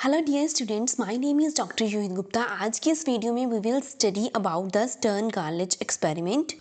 Hello dear students, my name is doctor Yohit Gupta. आज की इस वीडियो में we will study about the Stern गार्लिच experiment.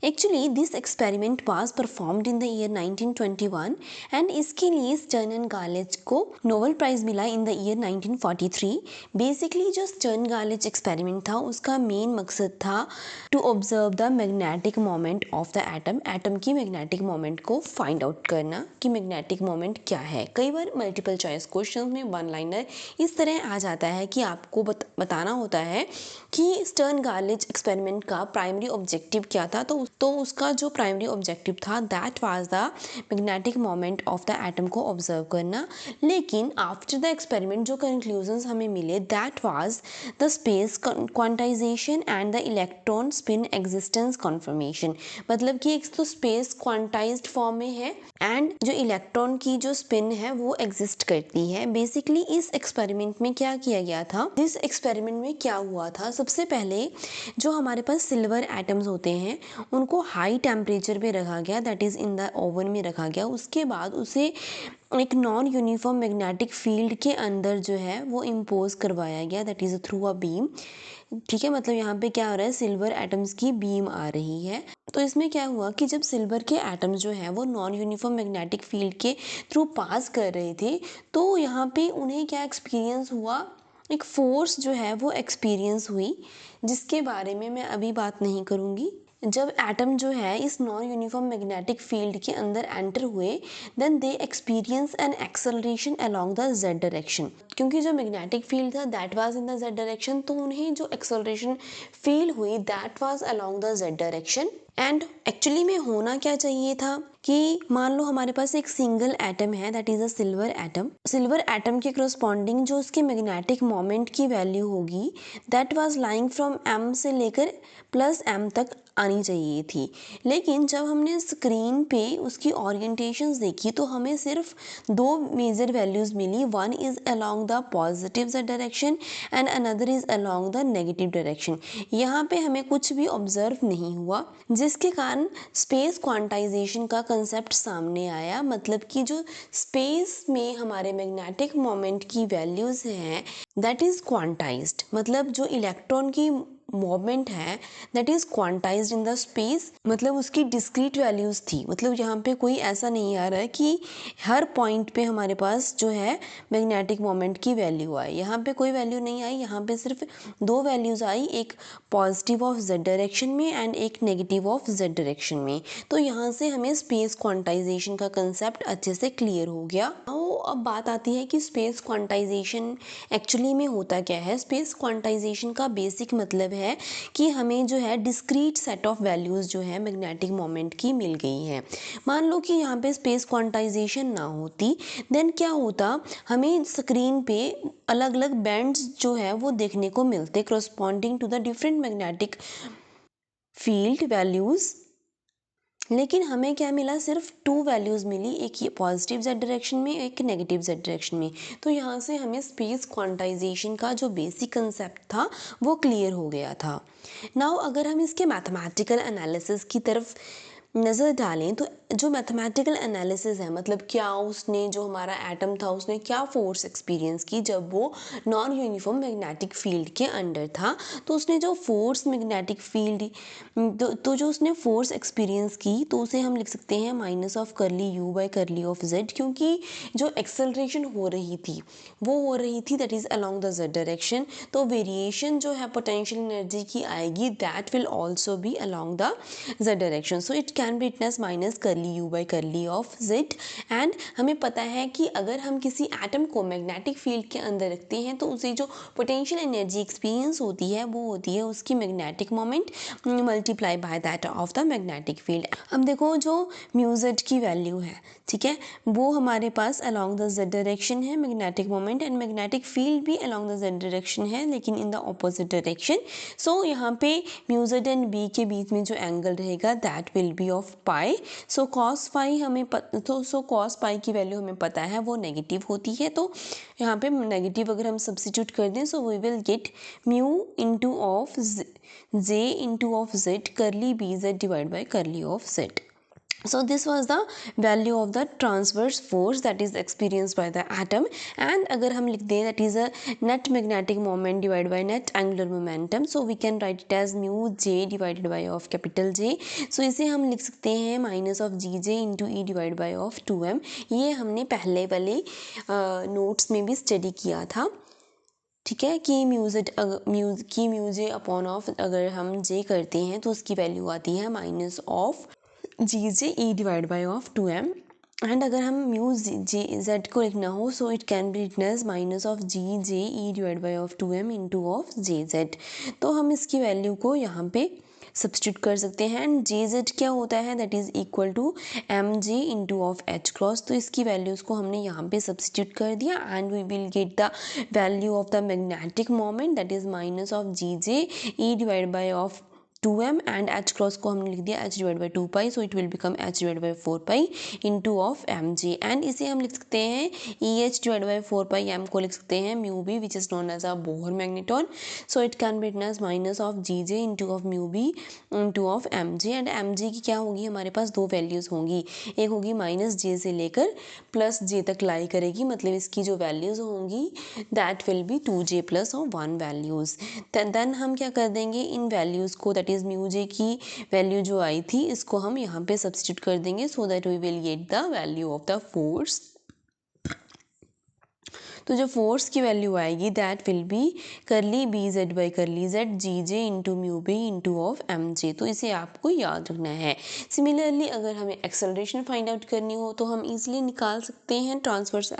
Actually this experiment was performed in the year 1921 and इसके लिए Stern and Gerlach को Nobel prize मिला in the year 1943। Basically जो स्टर्न गार्लिच एक्सपेरिमेंट था उसका मेन मकसद था to observe the magnetic moment of the atom की मैग्नेटिक मोमेंट को फाइंड आउट करना कि मैग्नेटिक मोमेंट क्या है। कई बार मल्टीपल चॉइस क्वेश्चन में वन लाइनर इस तरह आ जाता है कि आपको बताना होता है कि स्टर्न गार्लिच एक्सपेरिमेंट का प्राइमरी ऑब्जेक्टिव क्या था। तो उसका जो प्राइमरी ऑब्जेक्टिव था that was the magnetic moment of the atom को ऑब्जर्व करना। लेकिन आफ्टर द एक्सपेरिमेंट जो कंक्लूजन्स हमें मिले that was the space quantization and the electron spin existence confirmation. मतलब कि एक तो स्पेस क्वांटाइज्ड फॉर्म में है एंड जो इलेक्ट्रॉन की जो स्पिन है वो एग्जिस्ट करती है। बेसिकली इस एक्सपेरिमेंट में क्या किया गया था, इस एक्सपेरिमेंट में क्या हुआ था, सबसे पहले जो हमारे पास सिल्वर एटम्स होते हैं उनको हाई टेम्परेचर पे रखा गया, that is in the oven में रखा गया। उसके बाद उसे एक नॉन यूनिफॉर्म मैग्नेटिक फील्ड के अंदर जो है वो इम्पोज करवाया गया, that is through a beam. ठीक है, मतलब यहाँ पे क्या हो रहा है, सिल्वर एटम्स की बीम आ रही है। तो इसमें क्या हुआ कि जब सिल्वर के एटम्स जो है वो नॉन यूनिफॉर्म मैग्नेटिक फील्ड के थ्रू पास कर रहे थे तो यहाँ पे उन्हें क्या एक्सपीरियंस हुआ, एक फोर्स जो है वो एक्सपीरियंस हुई, जिसके बारे में मैं अभी बात नहीं करूँगी। जब एटम जो है इस नॉन यूनिफॉर्म मैग्नेटिक फील्ड के अंदर एंटर हुए then they experience an acceleration along the z direction. क्योंकि जो मैग्नेटिक फील्ड था that was in the z direction, तो उन्हें जो एक्सेलरेशन फील हुई that was along the z direction. And actually में होना क्या चाहिए था कि मान लो हमारे पास एक सिंगल एटम है that is a silver atom. Silver atom के करस्पॉन्डिंग जो उसके मैग्नेटिक मोमेंट की वैल्यू होगी that was lying from m से लेकर प्लस m तक आनी चाहिए थी। लेकिन जब हमने स्क्रीन पे उसकी ओरिएंटेशंस देखी तो हमें सिर्फ दो मेजर वैल्यूज मिली, one is along the positive z direction and another is along the negative direction. यहाँ पे हमें कुछ भी ऑब्जर्व नहीं हुआ, जिसके कारण स्पेस क्वांटाइजेशन का कंसेप्ट सामने आया। मतलब कि जो स्पेस में हमारे मैग्नेटिक मोमेंट की वैल्यूज हैं दैट इज क्वांटाइज्ड। मतलब जो इलेक्ट्रॉन की मोमेंट है that is quantized in the space, मतलब उसकी डिस्क्रीट वैल्यूज थी। मतलब यहाँ पे कोई ऐसा नहीं आ रहा है कि हर पॉइंट पे हमारे पास जो है मैग्नेटिक मोमेंट की वैल्यू आई, यहाँ पे कोई वैल्यू नहीं आई। यहाँ पे सिर्फ दो वैल्यूज आई, एक पॉजिटिव ऑफ जेड डायरेक्शन में एंड एक नेगेटिव ऑफ जेड डायरेक्शन में। तो यहाँ से हमें स्पेस क्वांटाइजेशन का कंसेप्ट अच्छे से क्लियर हो गया। अब बात आती है कि स्पेस क्वांटाइजेशन एक्चुअली में होता क्या है। स्पेस क्वांटाइजेशन का बेसिक मतलब है कि हमें जो है डिस्क्रीट सेट ऑफ वैल्यूज जो है मैग्नेटिक मोमेंट की मिल गई है। मान लो कि यहाँ पे स्पेस क्वांटाइजेशन ना होती देन क्या होता, हमें स्क्रीन पे अलग अलग बैंड्स जो है वो देखने को मिलते corresponding to the different magnetic field values. लेकिन हमें क्या मिला, सिर्फ टू वैल्यूज़ मिली, एक ये पॉजिटिव जेड डायरेक्शन में एक नेगेटिव जेड डायरेक्शन में। तो यहाँ से हमें स्पेस क्वांटाइजेशन का जो बेसिक कंसेप्ट था वो क्लियर हो गया था। नाउ अगर हम इसके मैथमेटिकल एनालिसिस की तरफ नज़र डालें तो जो मैथमेटिकल एनालिसिस है, मतलब क्या उसने, जो हमारा एटम था उसने क्या फोर्स एक्सपीरियंस की जब वो नॉन यूनिफॉर्म मैग्नेटिक फील्ड के अंडर था। तो उसने जो फोर्स मैग्नेटिक फील्ड तो जो उसने फोर्स एक्सपीरियंस की तो उसे हम लिख सकते हैं माइनस ऑफ करली u by curly of Z. क्योंकि जो एक्सेलरेशन हो रही थी वो हो रही थी that is along the z direction, तो वेरिएशन जो है पोटेंशियल एनर्जी की आएगी that will also be along the z direction. So it can be written as minus curly u by curly of z. And हमें पता है कि अगर हम किसी एटम को मैग्नेटिक फील्ड के अंदर रखते हैं तो उसे जो पोटेंशियल एनर्जी एक्सपीरियंस होती है वो होती है उसकी magnetic moment multiply by that of the magnetic field. अब देखो जो म्यू जेड की वैल्यू है, ठीक है, वो हमारे पास अलोंग द जेड डायरेक्शन है magnetic moment, and magnetic field भी अलोंग द जेड डायरेक्शन है लेकिन इन द ऑपोजिट डायरेक्शन। सो यहाँ पे म्यू जेड एंड बी के बीच में जो एंगल रहेगा that will B of pi. So cos pi हमें कॉस पाई की वैल्यू हमें पता है वो नेगेटिव होती है। तो यहाँ पे नेगेटिव अगर हम सब्सिट्यूट कर दें so we will get mu into of J into of Z curly B Z divide by curly of Z. So this was the value of the transverse force that is experienced by the atom. And अगर हम लिख दें that is a net magnetic moment divided by net angular momentum, so we can write it as mu j divided by of capital J. So इसे हम लिख सकते हैं minus of ji J into e divide by of 2m. ये हमने पहले वाले notes में भी स्टडी किया था, ठीक है, कि म्यूजे अपॉन ऑफ अगर हम जे करते हैं तो उसकी वैल्यू आती है minus of ji J E divide by of 2m. And अगर हम म्यू जे जेड को लिखना हो so it can be written as minus of ji J E divide by of 2m into of J Z. तो हम इसकी value को यहाँ पे सब्सटीट्यूट कर सकते हैं. एंड जे जेड क्या होता है, that is equal to M J into of H cross. तो इसकी वैल्यूज़ को हमने यहाँ पे सब्सटीट्यूट कर दिया and we will get the value of the magnetic moment that is minus of ji J E divide by of 2m and h cross को हमने लिख दिया h divide by 2 pi, so it will become h divide by 4 pi into of M G. And इसे हम लिख सकते हैं EH divide by 4 pi m को लिख सकते हैं mu B which is known as a Bohr magneton. So it can be written as minus of ji J into of mu B into of M G. And M G की क्या होगी, हमारे पास दो values होंगी, एक होगी minus जे से लेकर प्लस जे तक लाई करेगी, मतलब इसकी जो वैल्यूज़ होंगी that will B 2j plus और 1 वैल्यूज़. देन हम क्या कर देंगे, इन वैल्यूज़ को दैट इज़ म्यू जे की वैल्यू जो आई थी इसको हम यहाँ पे सब्सटीट्यूट कर देंगे so that we will get the value of the force. तो जो फोर्स की वैल्यू आएगी that will be curly B Z by curly Z G J into mu B into of M J. तो इसे आपको याद रखना है. सिमिलरली अगर हमें एक्सेलरेशन फाइंड आउट करनी हो तो हम इजीली निकाल सकते हैं ट्रांसवर्स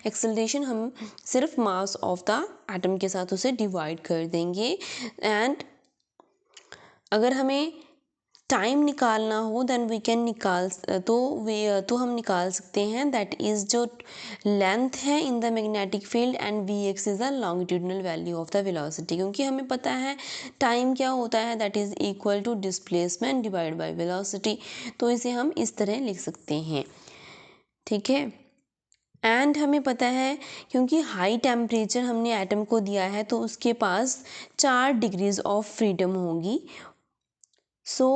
एक्सेलरेशन. हम सिर्फ मास ऑफ द एटम के साथ उसे डिवाइड कर देंगे. एंड अगर हमें टाइम निकालना हो देन वी कैन तो हम निकाल सकते हैं दैट इज़ जो लेंथ है in the magnetic field and we X is the longitudinal value of the velocity. क्योंकि हमें पता है टाइम क्या होता है, that is equal to displacement divide by velocity. तो इसे हम इस तरह लिख सकते हैं, ठीक है. एंड हमें पता है क्योंकि हाई टेम्परेचर हमने एटम को दिया है तो उसके पास 4 डिग्रीज ऑफ फ्रीडम होगी. सो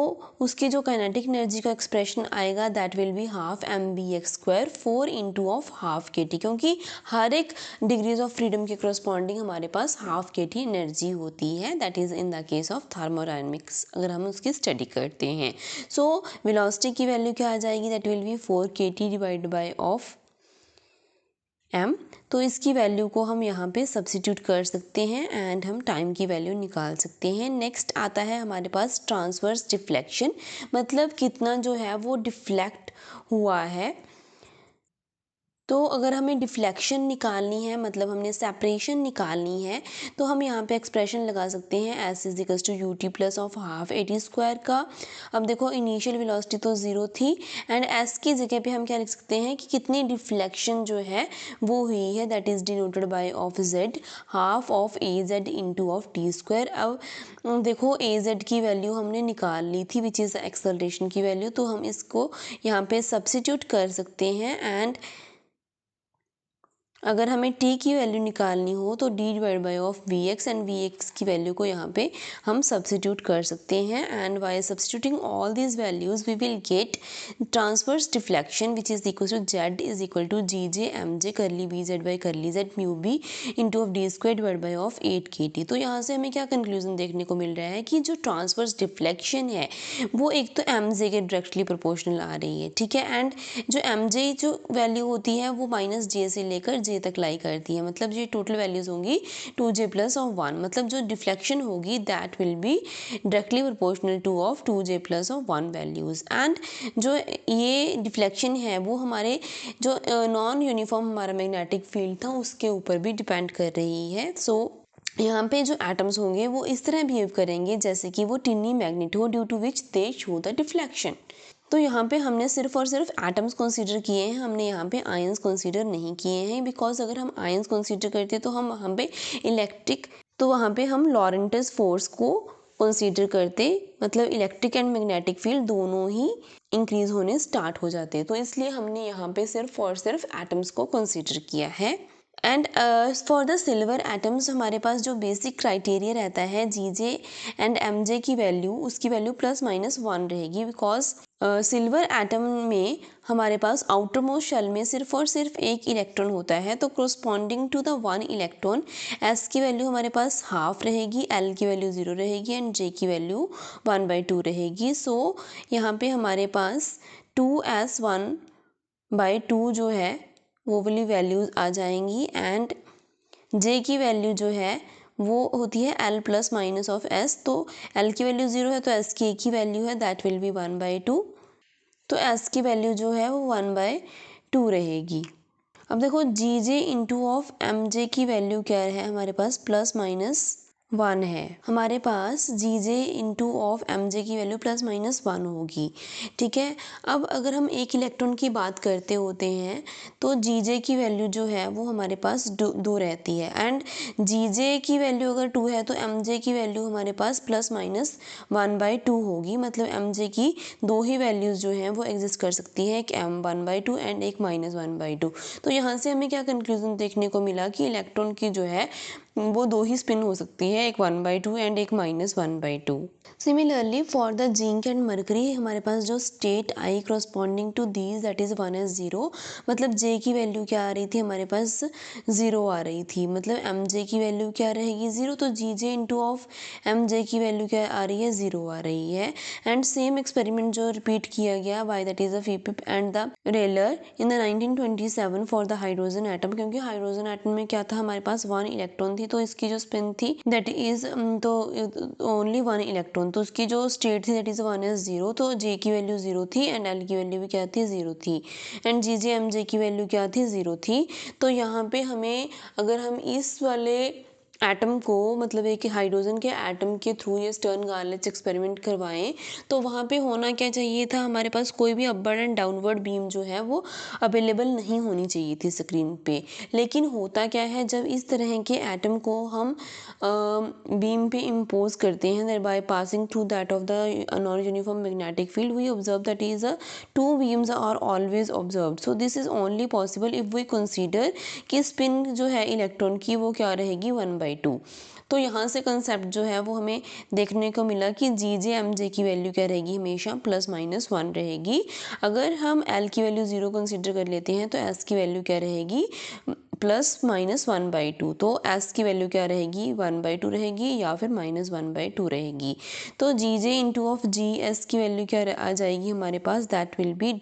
उसकी जो काइनेटिक एनर्जी का एक्सप्रेशन आएगा that will be half M B X square 4 into of half K T. क्योंकि हर एक डिग्रीज ऑफ फ्रीडम के करस्पॉन्डिंग हमारे पास हाफ के टी एनर्जी होती है, that is in the case of thermodynamics अगर हम उसकी स्टडी करते हैं. सो वेलोसिटी की वैल्यू क्या आ जाएगी, दैट विल बी 4 के T divide by of m. तो इसकी वैल्यू को हम यहाँ पे सब्सिट्यूट कर सकते हैं एंड हम टाइम की वैल्यू निकाल सकते हैं. नेक्स्ट आता है हमारे पास ट्रांसवर्स डिफ्लेक्शन, मतलब कितना जो है वो डिफ्लेक्ट हुआ है. तो अगर हमें डिफ्लेक्शन निकालनी है, मतलब हमने सेपरेशन निकालनी है, तो हम यहाँ पे एक्सप्रेशन लगा सकते हैं S is equals to U T plus of half A T square का. अब देखो इनिशियल वेलोसिटी तो ज़ीरो थी एंड एस की जगह पे हम क्या लिख सकते हैं कि कितनी डिफ्लेक्शन जो है वो हुई है, that is denoted by of Z half of A Z into of T square. अब देखो ए जेड की वैल्यू हमने निकाल ली थी विच इज़ एक्सेलरेशन की वैल्यू, तो हम इसको यहाँ पे सब्सिट्यूट कर सकते हैं. एंड अगर हमें t की वैल्यू निकालनी हो तो d divide by of v x and we x की वैल्यू को यहाँ पे हम सब्सिट्यूट कर सकते हैं. And by substituting all these values we will get transverse deflection which is equal to Z is equal to G J M J curly B Z by curly Z mu B into of D square divide by of 8 K T. तो यहाँ से हमें क्या conclusion देखने को मिल रहा है कि जो ट्रांसवर्स डिफ्लेक्शन है वो एक तो एम जे के डायरेक्टली प्रोपोर्शनल आ रही है, ठीक है. एंड जो एम जे जो वैल्यू होती है वो माइनस जे से लेकर जे तक लाई करती है, मतलब ये टोटल वैल्यूज होंगी 2j प्लस ऑफ 1, मतलब जो डिफ्लेक्शन होगी that will be directly proportional two of 2j plus of 1 values. And जो ये डिफ्लेक्शन है वो हमारे जो नॉन यूनिफॉर्म हमारा मैग्नेटिक फील्ड था उसके ऊपर भी डिपेंड कर रही है. सो यहाँ पे जो एटम्स होंगे वो इस तरह बिहेव करेंगे जैसे कि वो टिनी मैग्नेट हो due to which they show the deflection. तो यहाँ पे हमने सिर्फ और सिर्फ एटम्स कंसीडर किए हैं, हमने यहाँ पे आयंस कंसीडर नहीं किए हैं, बिकॉज अगर हम आयंस कंसीडर करते तो हम वहाँ पे इलेक्ट्रिक, तो वहाँ पे हम लॉरेंटस फोर्स को कंसीडर करते, मतलब इलेक्ट्रिक एंड मैग्नेटिक फील्ड दोनों ही इंक्रीज होने स्टार्ट हो जाते. तो इसलिए हमने यहाँ पे सिर्फ और सिर्फ एटम्स को कंसीडर किया है. And for the silver atoms हमारे पास जो बेसिक क्राइटेरिया रहता है जीजे एंड एमजे की वैल्यू, उसकी वैल्यू +-1 रहेगी, बिकॉज सिल्वर एटम में हमारे पास आउटर मोस्ट शेल में सिर्फ और सिर्फ एक इलेक्ट्रॉन होता है, तो corresponding to the 1 electron S की वैल्यू हमारे पास हाफ रहेगी, एल की वैल्यू 0 रहेगी एंड जे की वैल्यू 1/2 रहेगी। सो यहाँ पे हमारे पास 2s1/2 जो है वो वाली वैल्यूज आ जाएंगी एंड जे की वैल्यू जो है वो होती है L plus minus of S, तो L की वैल्यू 0 है तो S की एक ही वैल्यू है, दैट विल बी 1/2, तो S की वैल्यू जो है वो 1/2 रहेगी। अब देखो जी जे इंटू ऑफ एम जे की वैल्यू क्या है हमारे पास +-1 है, हमारे पास जी जे इंटू ऑफ एम जे की वैल्यू +-1 होगी। ठीक है, अब अगर हम एक इलेक्ट्रॉन की बात करते होते हैं तो जी जे की वैल्यू जो है वो हमारे पास 2 रहती है एंड जी जे की वैल्यू अगर 2 है तो एम जे की वैल्यू हमारे पास +-1/2 होगी, मतलब एम जे की 2 ही वैल्यूज़ जो हैं वो एग्जिस्ट कर सकती है, एक m1/2 एंड एक -1/2। तो यहाँ से हमें क्या कंक्लूजन देखने को मिला कि इलेक्ट्रॉन की जो है वो 2 ही स्पिन हो सकती है, एक 1/2 एंड एक -1/2। Similarly for the zinc and mercury हमारे पास जो स्टेट आई corresponding to these that is 1s0, मतलब जे की वैल्यू क्या आ रही थी हमारे पास 0 आ रही थी, मतलब एम जे की वैल्यू क्या रहेगी 0, तो G J into of M J की वैल्यू क्या आ रही है 0 आ रही है। एंड सेम एक्सपेरिमेंट जो रिपीट किया गया by that is the Phipps and the Taylor in the 1927 for the hydrogen atom, क्योंकि हाइड्रोजन एटम में क्या था हमारे पास 1 इलेक्ट्रॉन थी, तो इसकी जो स्पिन थी दैट इज तो ओनली 1 इलेक्ट्रॉन, तो उसकी जो स्टेट थी दैट इज 1s0, तो जे की वैल्यू 0 थी एंड एल की वैल्यू भी क्या थी 0 थी and G J M J की वैल्यू क्या थी 0 थी। तो यहाँ पे हमें अगर हम इस वाले एटम को मतलब एक हाइड्रोजन के एटम के थ्रू ये स्टर्न गार्लिच एक्सपेरिमेंट करवाएं तो वहाँ पे होना क्या चाहिए था, हमारे पास कोई भी अपवर्ड एंड डाउनवर्ड बीम जो है वो अवेलेबल नहीं होनी चाहिए थी स्क्रीन पे। लेकिन होता क्या है जब इस तरह के एटम को हम बीम पे इम्पोज करते हैं thereby passing through that of the non uniform magnetic field we observe that is a 2 beams are always observed, so this is only possible if we consider कि spin जो है electron की वो क्या रहेगी 1/2। तो यहाँ से कंसेप्ट जो है वो हमें देखने को मिला कि जी जे एम जे की वैल्यू क्या रहेगी हमेशा +-1 रहेगी। अगर हम एल की वैल्यू 0 कंसीडर कर लेते हैं तो एस की वैल्यू क्या रहेगी +-1/2, तो एस की वैल्यू क्या रहेगी 1/2 रहेगी या फिर -1/2 रहेगी। तो G J into of G S की वैल्यू क्या आ जाएगी हमारे पास that will be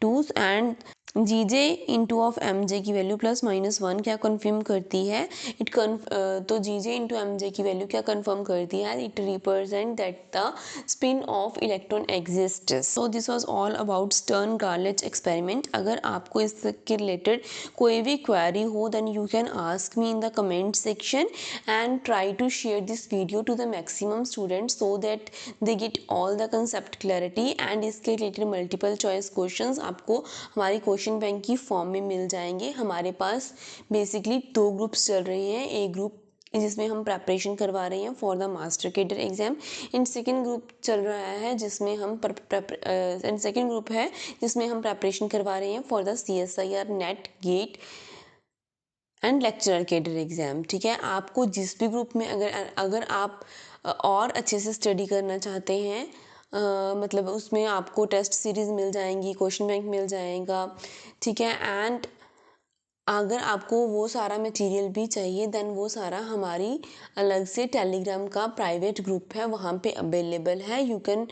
2 and G J into of M J की वैल्यू +-1 क्या कन्फर्म करती है तो G J into M J की वैल्यू क्या कन्फर्म करती है, it represent that the spin of electron exist. So this was all about Stern गार्लिच experiment. अगर आपको इसके रिलेटेड कोई भी क्वेरी हो then you can ask me in the comment section and try to share this video to the maximum students so that they get all the concept clarity and इसके related multiple choice questions आपको हमारी question bank की form में मिल जाएंगे। हमारे पास basically 2 groups चल रहे हैं, एक ग्रुप जिसमें हम प्रेपरेशन करवा रहे हैं for the master cadre exam and second group चल रहा है जिसमें हम सेकेंड ग्रुप है जिसमें हम प्रेपरेशन करवा रहे हैं for the CSIR NET GATE and lecturer cadre exam. ठीक है, आपको जिस भी ग्रुप में अगर आप और अच्छे से स्टडी करना चाहते हैं मतलब उसमें आपको टेस्ट सीरीज़ मिल जाएंगी, क्वेश्चन बैंक मिल जाएगा। ठीक है, एंड अगर आपको वो सारा मटेरियल भी चाहिए देन वो सारा हमारी अलग से टेलीग्राम का प्राइवेट ग्रुप है वहाँ पे अवेलेबल है। You can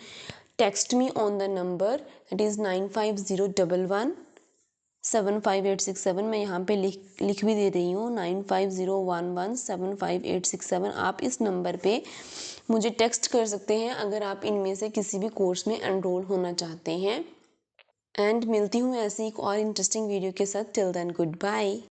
text me on the number that is 9501175867। मैं यहाँ पे लिख भी दे रही हूँ 9501175867। आप इस नंबर पे मुझे टेक्स्ट कर सकते हैं अगर आप इनमें से किसी भी कोर्स में एनरोल होना चाहते हैं। एंड मिलती हूँ ऐसी एक और इंटरेस्टिंग वीडियो के साथ। Till then good bye.